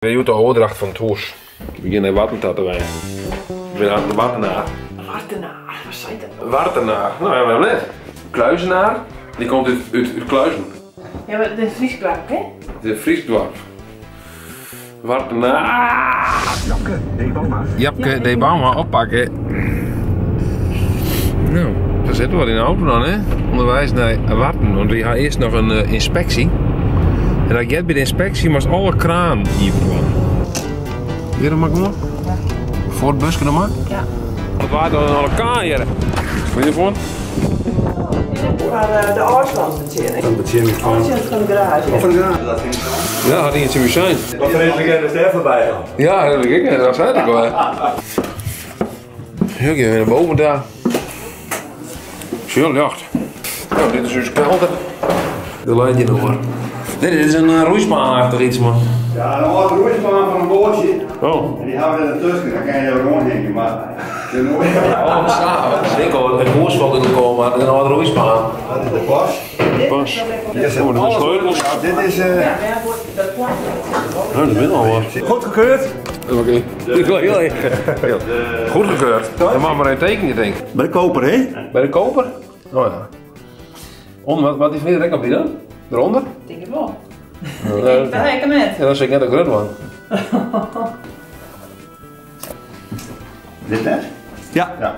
We hebben de overdracht van het huis. We beginnen watten te wijnen. Ik ben aan de wattenaar. Wartenaar, wat zei dat? Wartenaar, nou ja, we hebben net. Kluizenaar, die komt uit Kluizen. Ja, maar de Friesdorp, hè? De Friesdorp. Wartenaar. Japke, de Bauma. Japke, de Bauma oppakken. Nou, daar zitten we in de auto dan, hè? Onderwijs naar Warten, want we gaan eerst nog een inspectie. En dan gaat bij de inspectie maar alle kraan hier gewoon. Weer een maar gewoon? Ja. Voor het busje nog maar? Ja. Het waait dan aan elkaar hier. Wat je ervoor? Waar de afstandsbetjening. Dan betjen ik van. Afstand van de garage. Of een raam. Ja, had iets in zijn. Wat vreselijk er is er voorbij gaan. Ja, dat weet ik. Dat zei ik wel. Ja, ik weer naar boven daar. Zo licht. Nou, dit is dus kelder. De lijn je nog maar. Dit is een roeispaan-achtig iets, man. Ja, een oude roeispaan van een bootje. Oh. En die hebben we ertussen, dan kan je er gewoon heen, maar... Oh, samen. Ik hoor het hoersvalt in de komen, maar een oude roeispaan. Dat is de pas. Pas. Oh, dat is sleutels. Dit is... Nou, dat ben al wat. Goed gekeurd. Oké. Ik wil heel erg. Goed gekeurd. Dan mag maar een tekening, denk ik. Bij de koper, hè? Bij de koper? Oh ja. Wat is weer rek op die dan? Eronder? Denk ik wel. Ja, Dat heb ik met. dat is net een groot man. Dit net? Ja. Ja.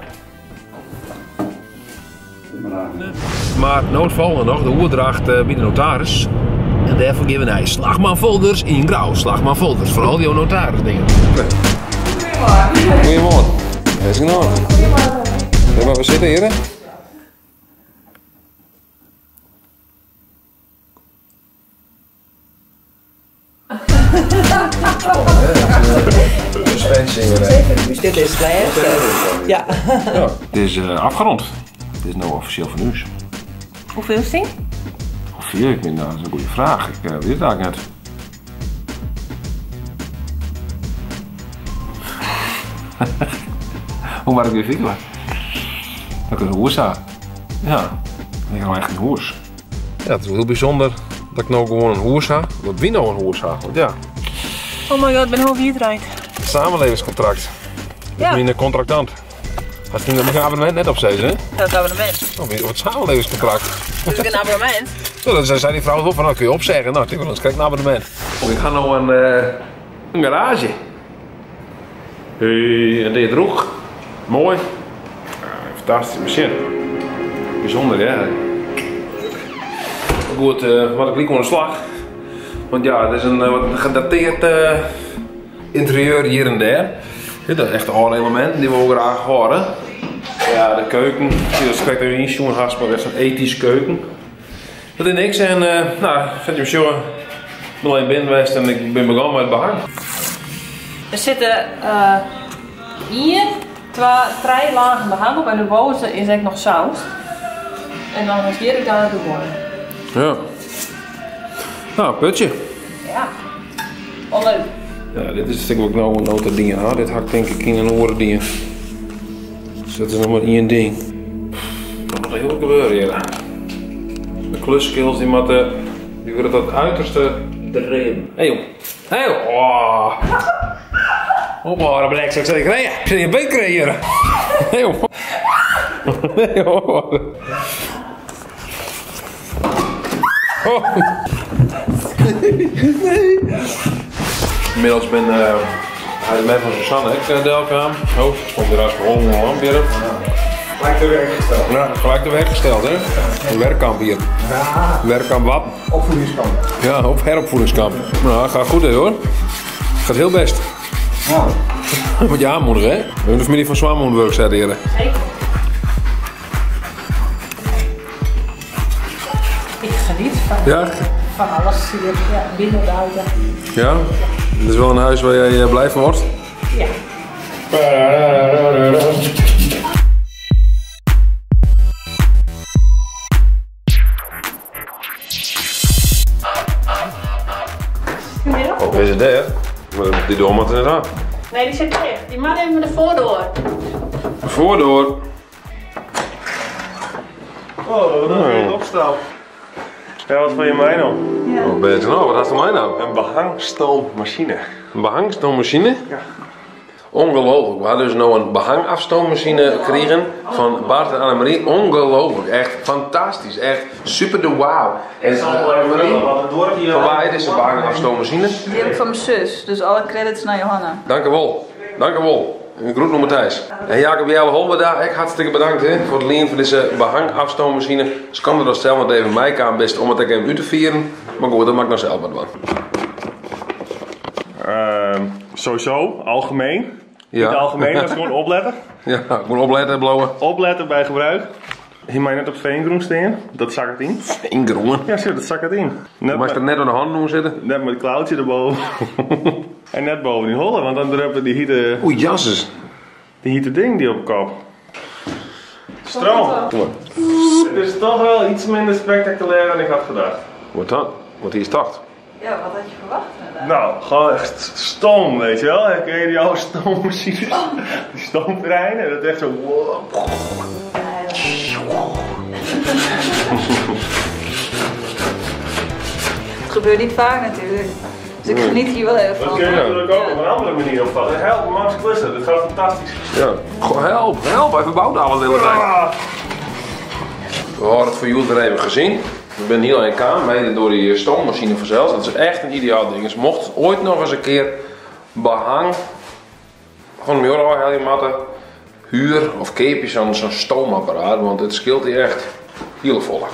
Maar noodvallen nog de overdracht bij de notaris. En daarvoor geven wij slagmanfolders in grauw. Slagmanfolders, vooral die notaris dingen. Goedemorgen. Dat is in orde. Ja, maar we zitten hier, hè? Dus dit is het ja. Ja, het is afgerond. Het is nu officieel van u. Hoeveel is die? Hoeveel? Ik vind dat is een goede vraag. Ik weet het eigenlijk net. Hoe maak ik weer vinkelen? Dat is een hoers aan. Ja, ik heb echt een hoers. Ja, het is heel bijzonder dat ik nou gewoon een hoers heb. Dat wie nou een hoers heb. Want ja, Oh my god, ik ben half hier draait. het samenlevingscontract. Ja. Dat is mijn contractant. Had je een abonnement net op steeds, hè? Dat abonnement. Of het samenlevingscontract. Dus ik een abonnement. Zo, dan zei die vrouw wel van, nou kun je opzeggen. Nou, dan krijg ik een abonnement. Ik ga nou een garage. Hey, en dit droeg. Mooi. Ja, fantastische machine. Bijzonder, hè? Goed, wat ik liep aan de slag. Want ja, het is een wat gedateerd interieur hier en daar. Dit is echt alle elementen die we ook graag horen. Ja, de keuken. Dat spreekt er niet zo'n haast, maar het is een ethische keuken. Dat is niks en nou, vind je hem zo. Ik ben alleen binnen geweest en ik ben begonnen met het behang. Er zitten hier drie lagen behang op en de bovenste is echt nog zout. En dan is hier daar de worden. Ja. Nou, putje. Ja. Wel leuk. Ja, dit is denk ik ook nou een nota ding aan. Dit hakt denk ik in een oren dingen. Dus dat is nog maar één ding. Er moet nog heel veel gebeuren hier. De klusskills die moeten, die worden tot het uiterste erin. Hé joh. Hé joh. Oh. Hoppa, dat blijkt zo. Ik zeg, ik zit je been creëren. Hé joh. Hé joh. Oh. Inmiddels ben hij met van Susanne, ik Delkaam. Oh, stond weer als gewoon een lamp weer. Gelijk de werk gesteld. Ja, gelijk de werk gesteld, hè? Een werkkamp hier. Ja. Werkkamp wat? Opvoedingskamp. Ja, op heropvoedingskamp. Nou, dat gaat goed, hè, hoor. Gaat heel best. Ja. Moet je aanmoedigen, hè? We hebben de familie van Zwaar moeten werk zetten hier. Zeker. Ik geniet Ja? van alles hier. Ja, binnen en buiten. Ja? Het is wel een huis waar jij blij van wordt. Ja. Goedemiddag. Oh, is het daar? Maar die dom had het net aan. Nee, die zit dicht. Die man heeft me de voordeur. Voordoor. Oh, dat is weer opstaan. Ja, wat wil je mij nou? Wat ben je nou? Wat had je mij nou? Een behangstoommachine. Een behangstoommachine? Ja. Ongelooflijk. We hadden dus nou een behangafstoommachine gekregen van Bart en Annemarie. Ongelooflijk. Echt fantastisch. Echt super de wauw. En Annemarie, van waar is een behangafstoommachine? Die heb ik van mijn zus, dus alle credits naar Johanna. Dank u wel. Dank u wel. Een groet naar Matthijs. En Jacob, jij al daar. Ik hartstikke bedankt voor het lenen van deze behangafstoommachine. Ze kan er dus zelf wat even mij aan best om het even uit te vieren. Maar goed, dat mag ik nog zelf wat van. Sowieso, algemeen. Ja. Niet algemeen, dat is gewoon opletten. Ja, ik moet opletten, blauwe. Opletten bij gebruik. Hier mij net op veengroen staan. Dat zak het in. Ingroen. Ja, zie, dat zak het in. Je mag er net aan de hand doen zitten. Net met het klauwtje erboven. En net boven die hollen, want dan druppen die hitte... Oeh, jasses. Die hitte ding die op kop. Stroom. Kom maar. Het is toch wel iets minder spectaculair dan ik had gedacht. Wat dan? Wat hier start. Ja, wat had je verwacht inderdaad? Nou, gewoon echt stoom, weet je wel. Ken je die oude stoommachines? Die stoomtreinen, dat is echt zo... Wow. Het gebeurt niet vaak natuurlijk. Dus ik geniet hier wel even Dat van. kun je natuurlijk ook op een andere manier opvatten. Help, Max Klussen, dat gaat fantastisch. Ja. Goh, help, help. Hij verbouwt alles de hele tijd. Ah. We hadden het voor jullie er even gezien. Ik ben hier aan de kamer, mede door die stoommachine vanzelf. Dat is echt een ideaal ding. Dus mocht ooit nog eens een keer behang van een euro matten, huur of keep je zo'n stoomapparaat, want het scheelt hier echt heel volg.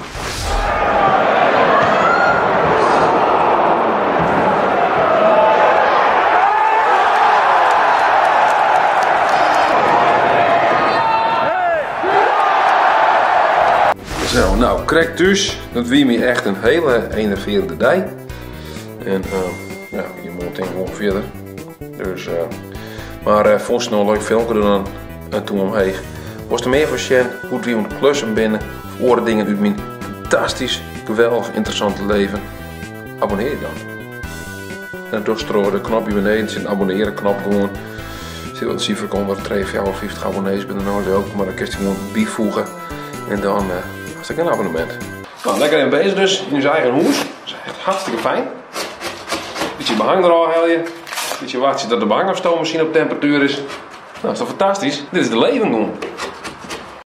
Zo, nou, krijg thuis, dat wie me echt een hele enerverende dag. En ja, je moet denk ik ongeveer. Dus, maar vond je nog een leuk filmpje doen en toen omheen. Was er meer van Sjen, hoe het weer moet klussen binnen, of andere dingen uit mijn fantastisch, geweldig, interessante leven. Abonneer je dan. En door de knopje beneden zit een abonneren knop gewoon. Zit wat cijfer komt er 53 abonnees binnen nou ook, maar dan kun je gewoon bijvoegen en dan is dat een abonnement. Nou, lekker in bezig dus, in je eigen huis. Dat is echt hartstikke fijn. Beetje behang er al haal je. Beetje wachten dat de behangafstoommachine op temperatuur is. Nou, dat is toch fantastisch? Dit is de leven gewoon.